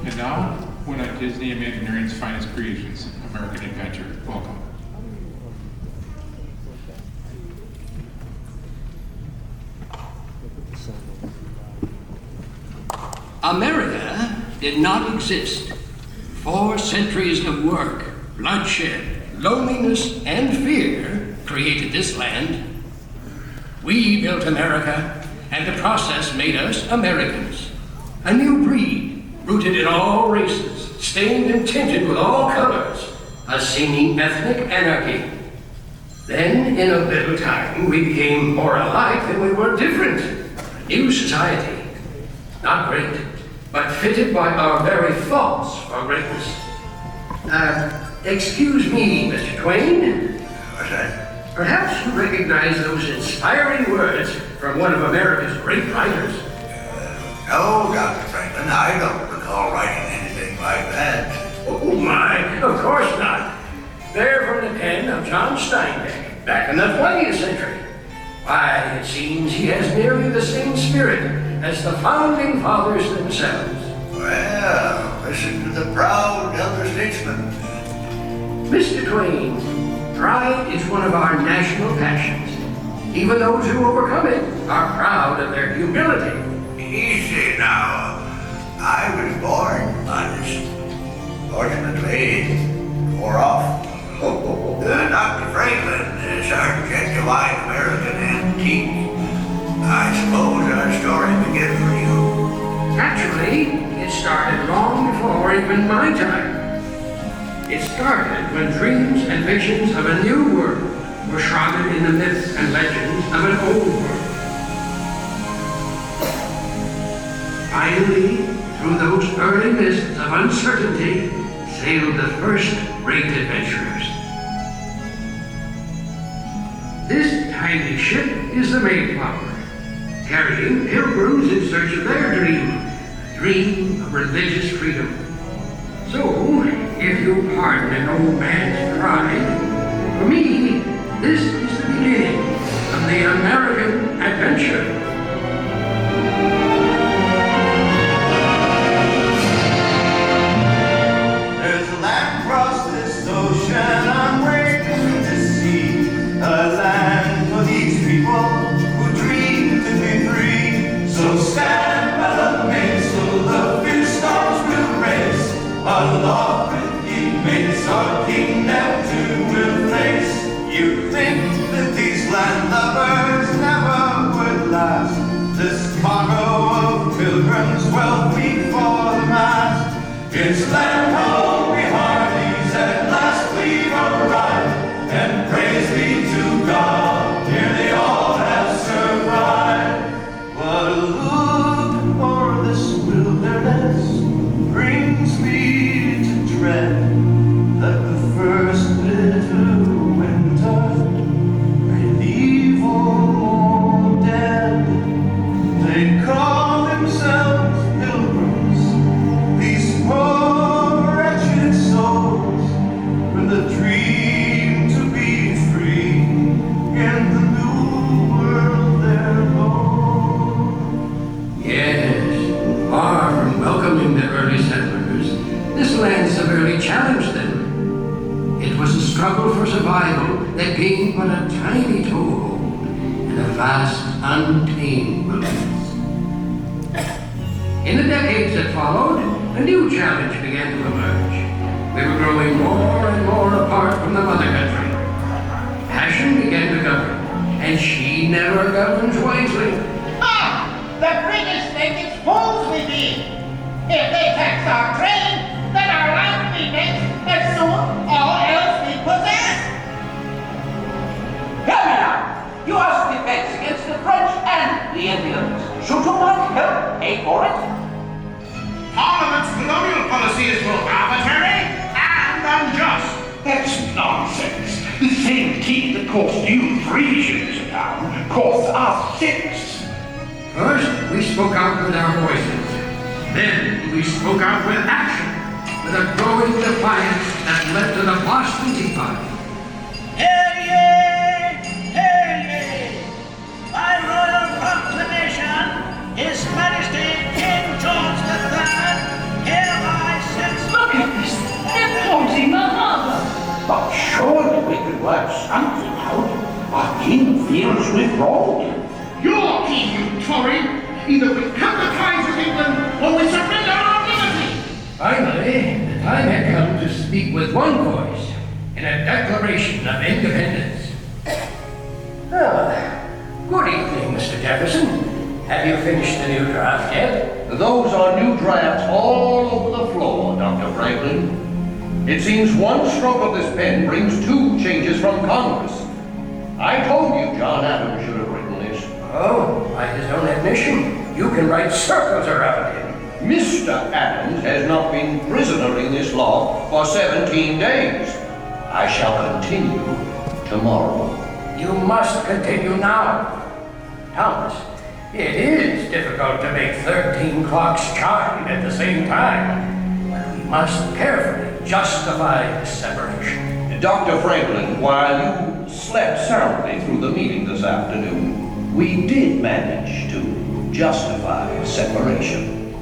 And now, one of Disney Imagineering's finest creations, American Adventure. Welcome. America did not exist. 4 centuries of work, bloodshed, loneliness, and fear created this land. We built America, and the process made us Americans. A new breed, rooted in all races, stained and tinted with all colors, a seeming ethnic anarchy. Then, in a little time, we became more alike than we were different. A new society. Not great, but fitted by our very faults for greatness. Excuse me, Mr. Twain. What's that? Perhaps you recognize those inspiring words from one of America's great writers. No, Dr. Franklin, I don't recall writing anything like that. Oh my, of course not. They're from the pen of John Steinbeck, back in the 20th century. Why, it seems he has nearly the same spirit as the founding fathers themselves. Well, listen to the proud elder statesman. Mr. Twain, pride is one of our national passions. Even those who overcome it are proud of their humility. Easy now. I was born honest. Fortunately, wore off. Dr. Franklin is our genuine American antique. I suppose our story begins with you. Actually, it started long before even my time. It started when dreams and visions of a new world were shrouded in the myths and legends of an old world. Finally, through those early mists of uncertainty, sailed the first great adventurers. This tiny ship is the Mayflower, carrying pilgrims in search of their dream, a dream of religious freedom. So, if you pardon an old man's pride, for me, this is the beginning of the American adventure. There's a land across this ocean I'm waiting to see, a land for these people who dream to be free. So stand by the mainsail, the fierce storms will race, aloft with ye mates, our King Neptune will face. You think that these land lovers never would last, this cargo of pilgrims 12 feet for the mast. It's land home, we hearties, at last we've arrived, and praise be to God, here they all have survived. But a look o'er this wilderness brings me to dread that the first bitter winter may leave all more dead. They call themselves pilgrims, these poor wretched souls, with a dream to be free in the new world they're born. Yes, far from welcoming the early settlers, this land severely challenged them. It was a struggle for survival that gained but a tiny toehold in a vast, untamed wilderness. In the decades that followed, a new challenge began to emerge. We were growing more and more apart from the mother country. Passion began to govern, and she never governs wisely. The British think it's fools we be. If they tax our trade, then our land will be next, and soon all else we possess. Hear me now. You are defense against the French and the Indians. Should you not help pay for it? Parliament's colonial policy is both arbitrary and unjust. That's nonsense. The same tea that cost you 3 shillings a pound costs us 6. First, we spoke out with our voices. Then, we spoke out with action, with a growing defiance that led to the Boston Tea Party. Hear ye! Hear ye! By royal proclamation, His Majesty King George III hereby neighbors with Rome. You're key, you Tory. Either we cut the ties with England or we surrender our liberty. Finally, the time had come to speak with one voice in a declaration of independence. Good evening, Mr. Jefferson. Have you finished the new draft yet? Those are new drafts all over the floor, Dr. Franklin. It seems one stroke of this pen brings 2 changes from Congress. I told you John Adams should have written this. Oh, by his own admission, you can write circles around him. Mr. Adams has not been prisoner in this law for 17 days. I shall continue tomorrow. You must continue now. Thomas, it is difficult to make 13 clocks chime at the same time, but we must carefully justify the separation. Dr. Franklin, while you slept soundly through the meeting this afternoon, we did manage to justify separation.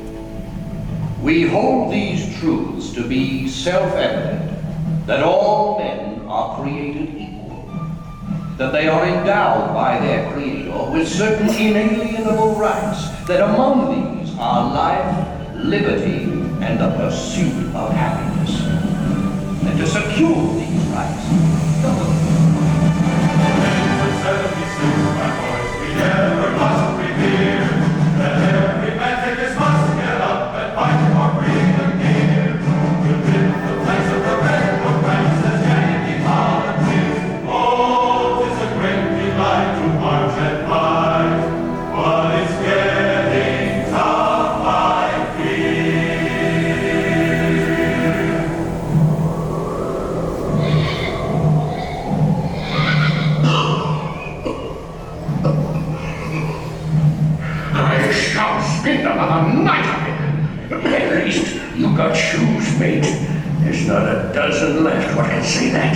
We hold these truths to be self-evident, that all men are created equal, that they are endowed by their Creator with certain inalienable rights, that among these are life, liberty, and the pursuit of happiness. And to secure these rights, We never must revere that every man take his must get up and fight for freedom here. We'll rid the place of the red coat ranks as Yankee politics. Oh, 'tis a great delight to march and fight, but it's getting tough, I fear. I shall spend another night of it. At least you got shoes, mate. There's not a dozen left what can say that.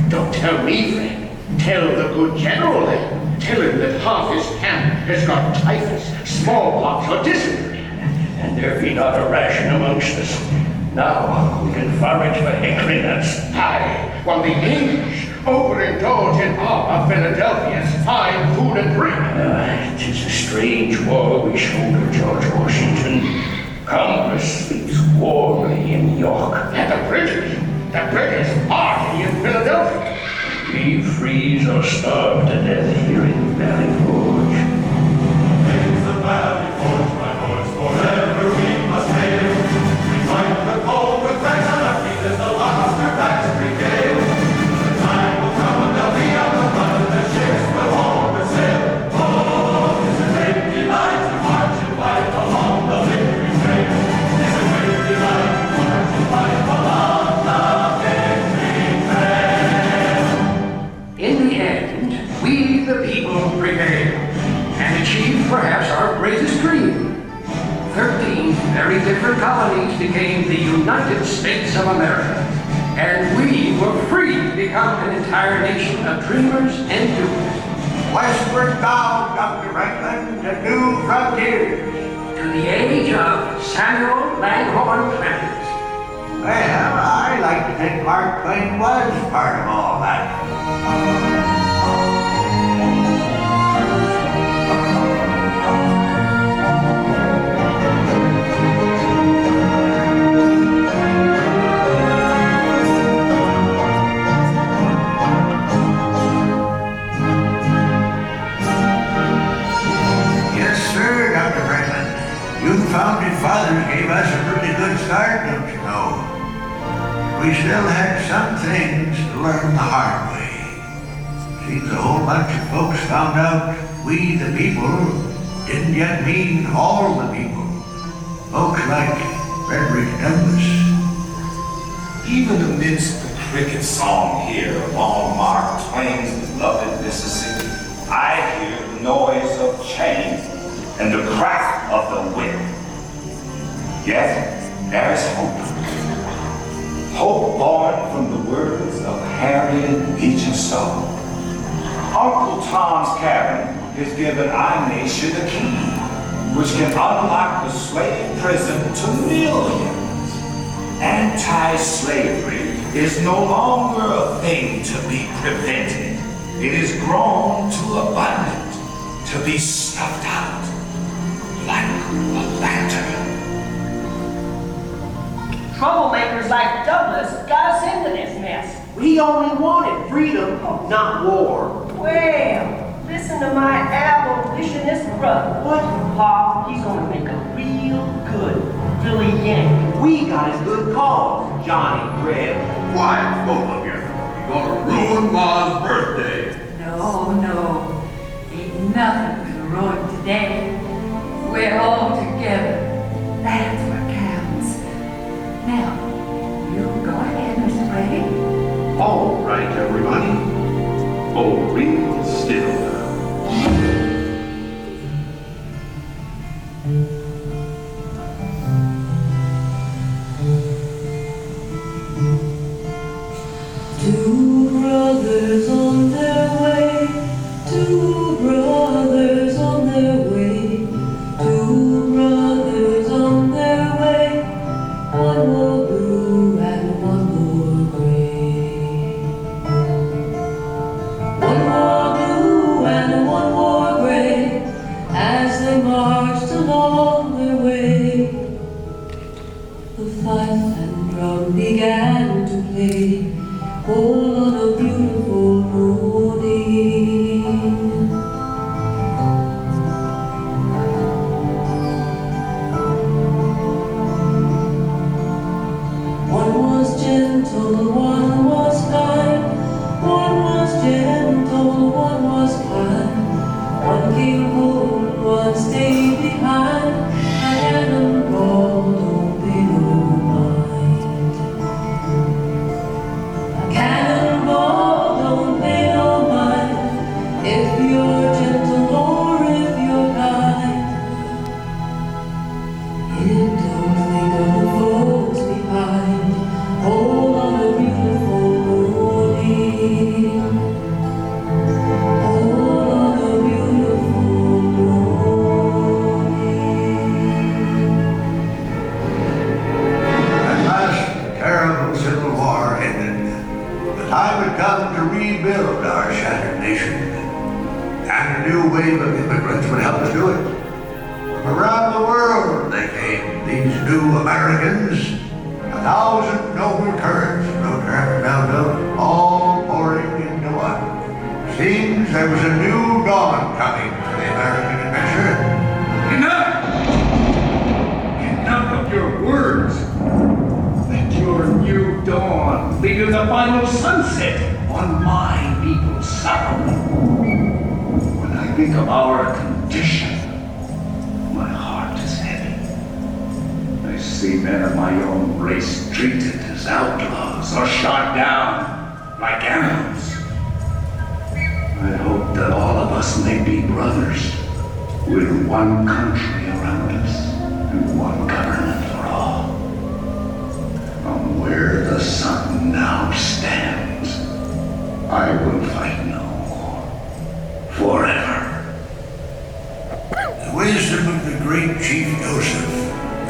Don't tell me, friend. Tell the good general then. Tell him that half his camp has got typhus, smallpox, or dysentery. And there be not a ration amongst us. Now we can forage for hickory nuts. Aye, while the English overindulge in our Philadelphia's fine food and drink. 'Tis a strange war we shoulder, George Washington. Congress sleeps warmly in York. And the British party in Philadelphia. We freeze or starve to death here in Valley Forge. It's the Valley Forge, my boys, forever we must hail. We fight the cold with rags on our feet as the lobster backs brigade. The time will come when they'll be on the run and the ships will homeward sail. Oh, it's a great delight to march and fight along the victory trail. It's a great delight to march and fight along the victory trail. In the end, we the people prevailed and achieved perhaps our greatest dream. 13 very different colonies became the United States of America, and we were free to become an entire nation of dreamers and doers. Westward bound, Dr. Franklin, to new frontiers. To the age of Samuel Langhorne Clemens. Well, I like to think Mark Twain was part of all that. Yes, sir, Dr. Franklin. You founding fathers gave us a pretty good start, don't you know? We still had some things to learn the hard way. Seems a whole bunch of folks found out we the people didn't yet mean all the people. Folks like Frederick Douglass. Even amidst the cricket song here along Mark Twain's beloved Mississippi, I hear the noise of change and the crack of the whip. Yet there is hope. Hope born from the words of Harriet Beecher Stowe. Uncle Tom's Cabin has given our nation a key, which can unlock the slave prison to millions. Anti-slavery is no longer a thing to be prevented. It is grown too abundant to be stuffed out like a lantern. Troublemakers like Douglas got us into this mess. We only wanted freedom, not war. Well, listen to my abolitionist brother. What? Pa, he's gonna make a real good Philly Yankee. We got a good cause, Johnny Red. Quiet, both of you. You're gonna ruin Ma's birthday. No, ain't nothing gonna ruin today. We're all together. That's what counts. Now, you go ahead, Mr. Brady. All right, everybody. Hold real still now. Two brothers on their way, two brothers on their way, two brothers on their way, one more blue and one more gray. One more blue and one more gray, as they marched along their way. The fife and drum began to play, all on a beautiful morning. One was gentle, one was kind. One was gentle, one was kind. One came home, one stayed behind. A cannonball, don't pay no mind. Cannonball, don't pay no mind, if you're gentle or if you're kind. It don't think of the folks behind, all on a beautiful morning. All on a beautiful morning. At last, the terrible Civil War ended. The time had come to rebuild our shattered nation, and a new wave of immigrants would help us do it. From around the world they came, these new Americans, 1,000 noble courage, no traffic downtown, all pouring into one. Seems there was a new dawn coming for the American adventure. Enough! Enough of your words. Let your new dawn be the final sunset on my people's sorrow. When I think of our condition, my heart is heavy. I see men of my own race treated as outlaws or shot down like animals. I hope that all of us may be brothers with one country around us and one government for all. From where the sun now stands, I will fight no more. Forever. The wisdom of the great Chief Joseph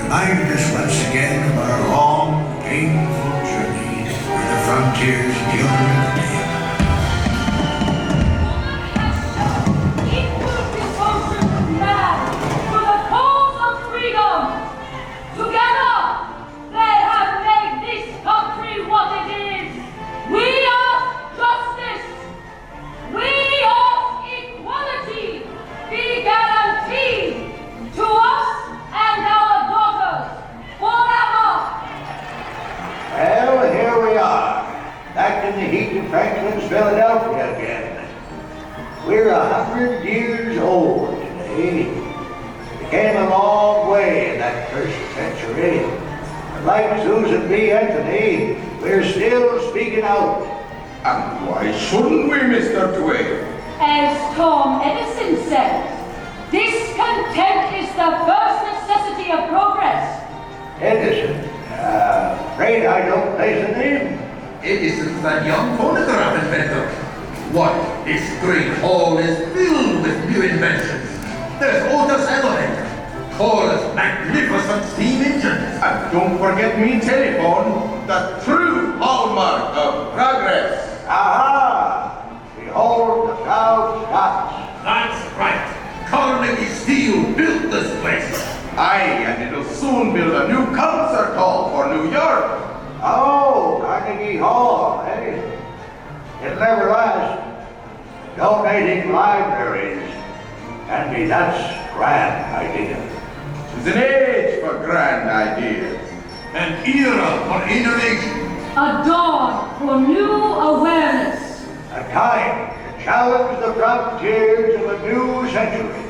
reminded us once again of our long, painful journey through the frontiers of humanity. Equal devotion to man for the cause of freedom. Together, they have made this country what it is. We ask justice. We ask equality be guaranteed to us and our daughters forever. Well, here we are, back in the heat of Franklin's Philadelphia again. We're 100 years old today. We came a long way in that first century. But like Susan B. Anthony, we're still speaking out. And why shouldn't we, Mr. Twain? As Tom Edison said, discontent is the first necessity of progress. Edison, afraid I don't place a name. Edison's that young phonograph inventor. What? This great hall is filled with new inventions. There's Otis elevator, Cole's magnificent steam engine, and don't forget me telephone, the true hallmark of progress. Aha! Behold Aye, and it'll soon build a new concert hall for New York. Oh, Carnegie Hall, eh? It'll never last. Donating libraries. Andy, that's a grand idea. It's an age for grand ideas. An era for innovation. A dawn for new awareness. A time to challenge the frontiers of a new century.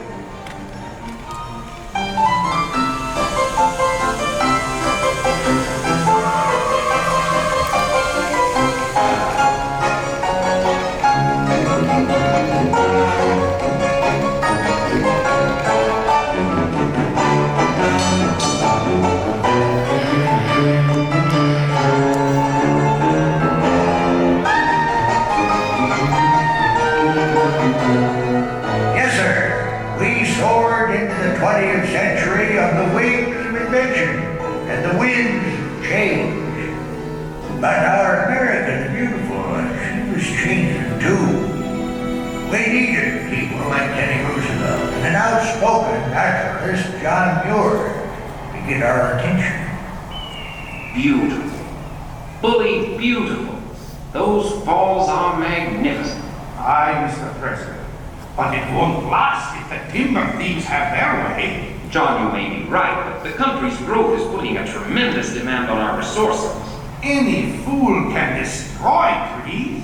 Yes, sir. We soared into the 20th century on the wings of invention, and the winds changed. But our America, the beautiful, she was changing too. We needed people like Teddy Roosevelt and an outspoken naturalist, John Muir, to get our attention. Beautiful. Bully beautiful. Those falls are magnificent. Aye, Mr. President. But it won't last if the timber thieves have their way. John, you may be right, but the country's growth is putting a tremendous demand on our resources. Any fool can destroy trees.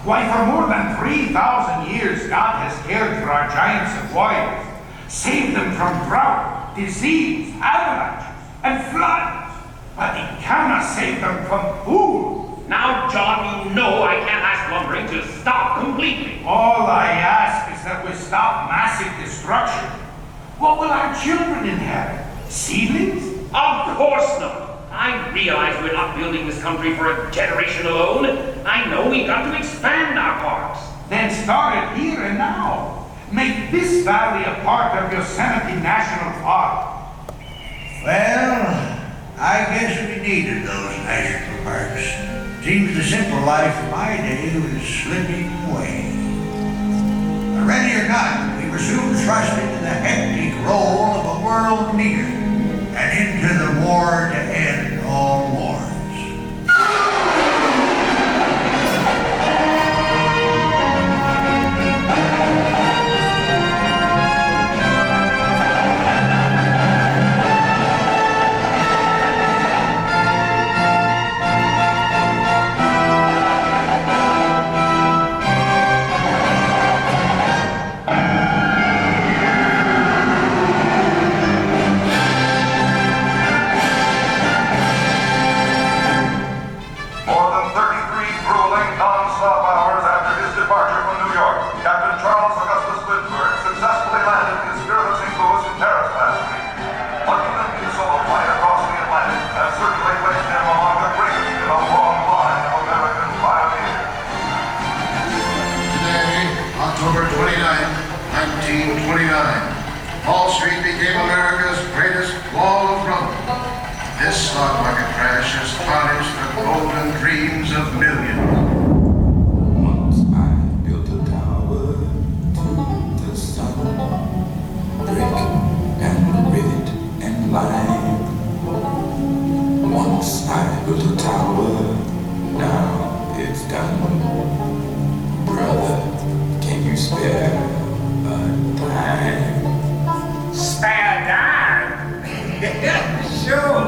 Why, for more than 3,000 years, God has cared for our giants and warriors, saved them from drought, disease, avalanches, and floods. But He cannot save them from fools. Now, John, you know I can't ask lumbering to stop completely. All I ask is that we stop massive destruction. What will our children inherit? Seedlings? Of course not. I realize we're not building this country for a generation alone. I know we've got to expand our parks. Then start it here and now. Make this valley a part of Yosemite National Park. Well, I guess we needed those national parks. Seems the simple life of my day was slipping away. But ready or not, we were soon thrust into the hectic role of a world leader and into the war to end all wars. Wall Street became America's greatest wall of rumble. This stock market crash has tarnished the golden dreams of millions. Once I built a tower to the sun, brick and rivet and lime. Once I built a tower, now it's done. Brother, can you spare a dime? Spare a dime? Sure.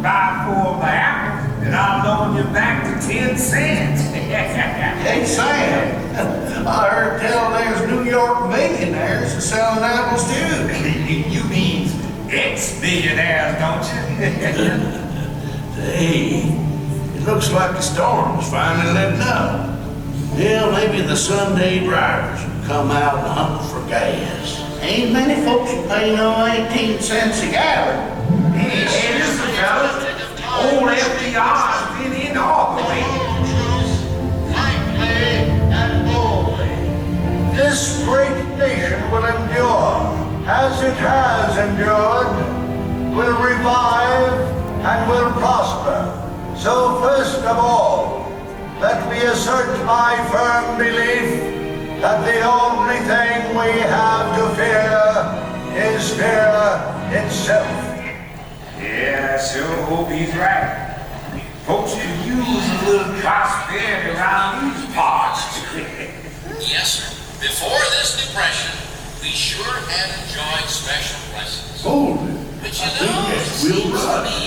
Buy 4 of the apples, and I'll loan you back to 10 cents. Hey, Sam, I heard tell there's New York millionaires who selling apples too. You mean ex-billionaires, don't you? Hey, it looks like the storm's finally letting up. Yeah, maybe the Sunday drivers will come out and hunt for gas. Ain't many folks who pay no 18 cents a gallon. Hey, listen, fellas. Old FDR's been in all the way. This great nation will endure, as it has endured, will revive and will prosper. So first of all, let me assert my firm belief that the only thing we have to fear is fear itself. Yeah, I sure hope he's right. Folks could use a little prosperity around these parts. Yes, sir. Before this depression, we sure had enjoyed special blessings. Hold it. But I you think know, it that's seems Will to Rudd. me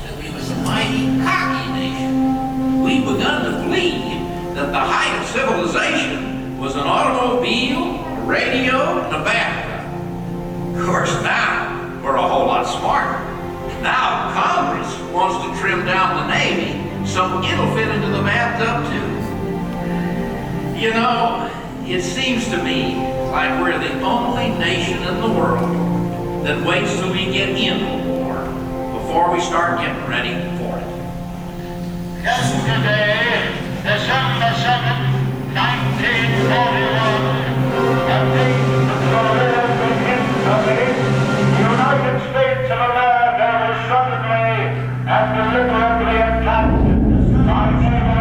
that we was a mighty cocky nation. We begun to believe that the height of civilization was an automobile, a radio, and a bathtub. Of course, now we're a whole lot smarter. Now Congress wants to trim down the Navy so it'll fit into the bathtub too. You know, it seems to me like we're the only nation in the world that waits till we get in the war before we start getting ready for it. Yesterday, December 7th, 1941, a piece of the United States of America was suddenly and deliberately attacked by naval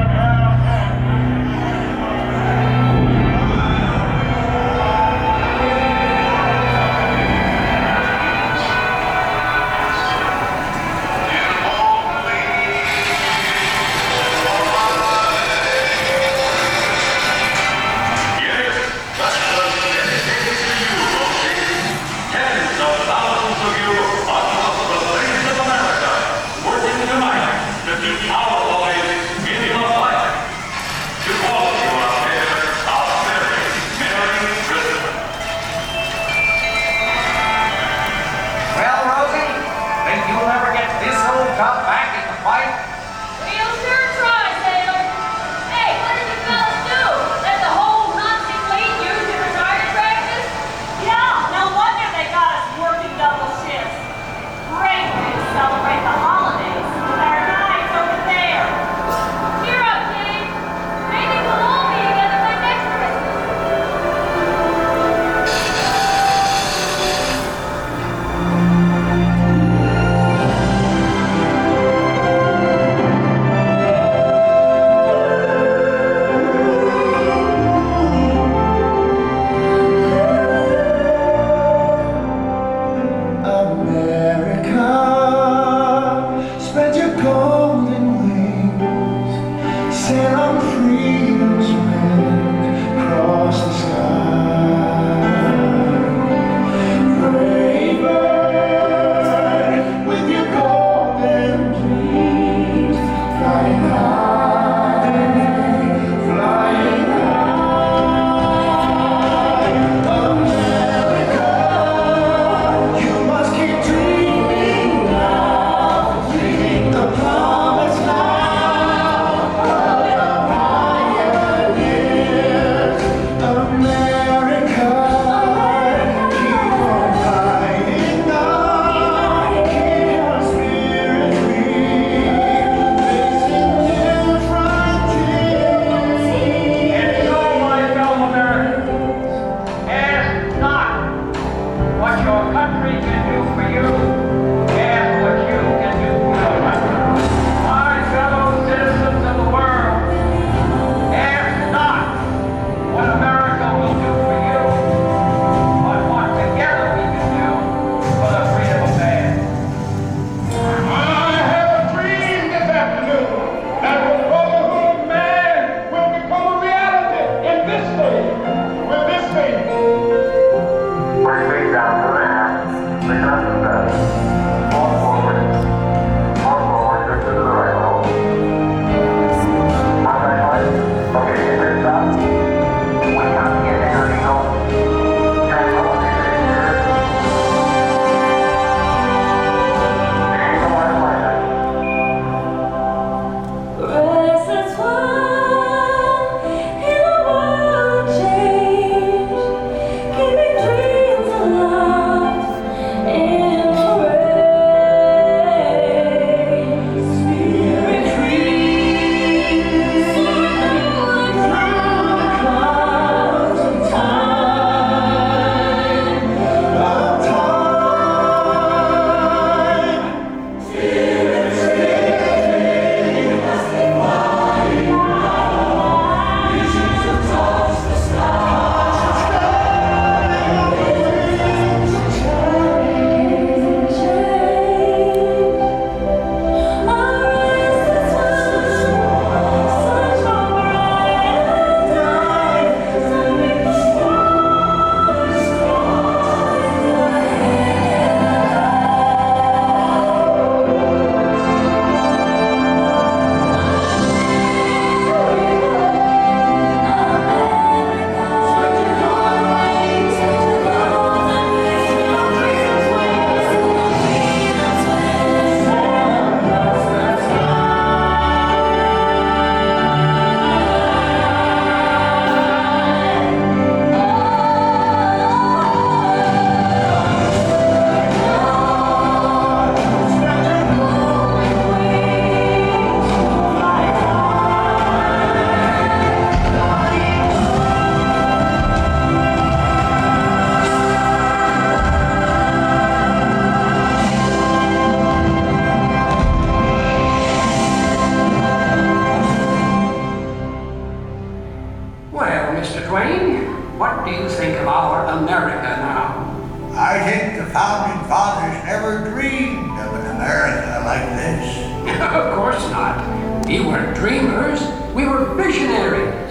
course not. We weren't dreamers, we were visionaries.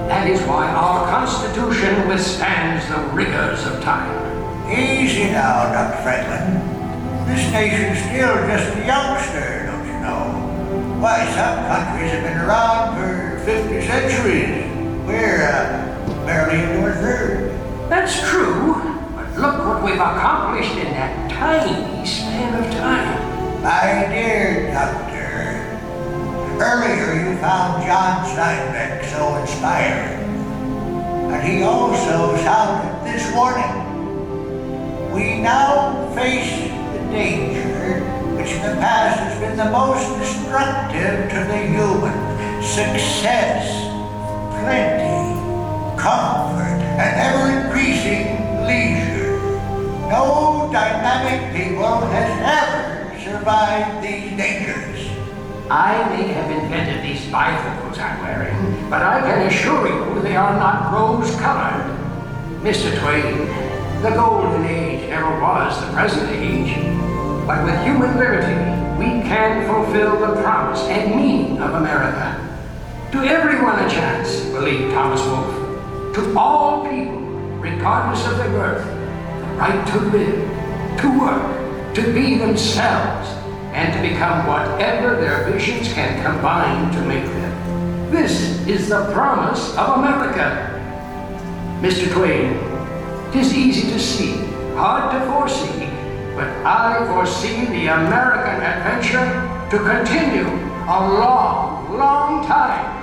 That is why our Constitution withstands the rigors of time. Easy now, Dr. Franklin. This nation's still just a youngster, don't you know? Why, some countries have been around for 50 centuries. We're barely into our third. That's true, but look what we've accomplished in that tiny span of time. My dear Doctor, earlier you found John Steinbeck so inspiring, and he also sounded this warning. We now face the danger which in the past has been the most destructive to the human. Success, plenty, comfort, and ever-increasing leisure. No dynamic people has ever survived these dangers. I may have invented these bifocals I'm wearing, but I can assure you they are not rose-colored. Mr. Twain, the golden age never was the present age. But with human liberty, we can fulfill the promise and meaning of America. To everyone a chance, believed Thomas Wolfe. To all people, regardless of their birth, the right to live, to work, to be themselves, and to become whatever their visions can combine to make them. This is the promise of America. Mr. Twain, 'tis easy to see, hard to foresee, but I foresee the American adventure to continue a long, long time.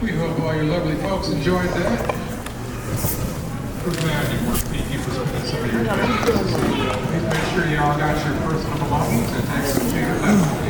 We hope all you lovely folks enjoyed that. We're glad you worked. Thank you for spending some of your time. Please make sure you all got your personal belongings and take some care of them.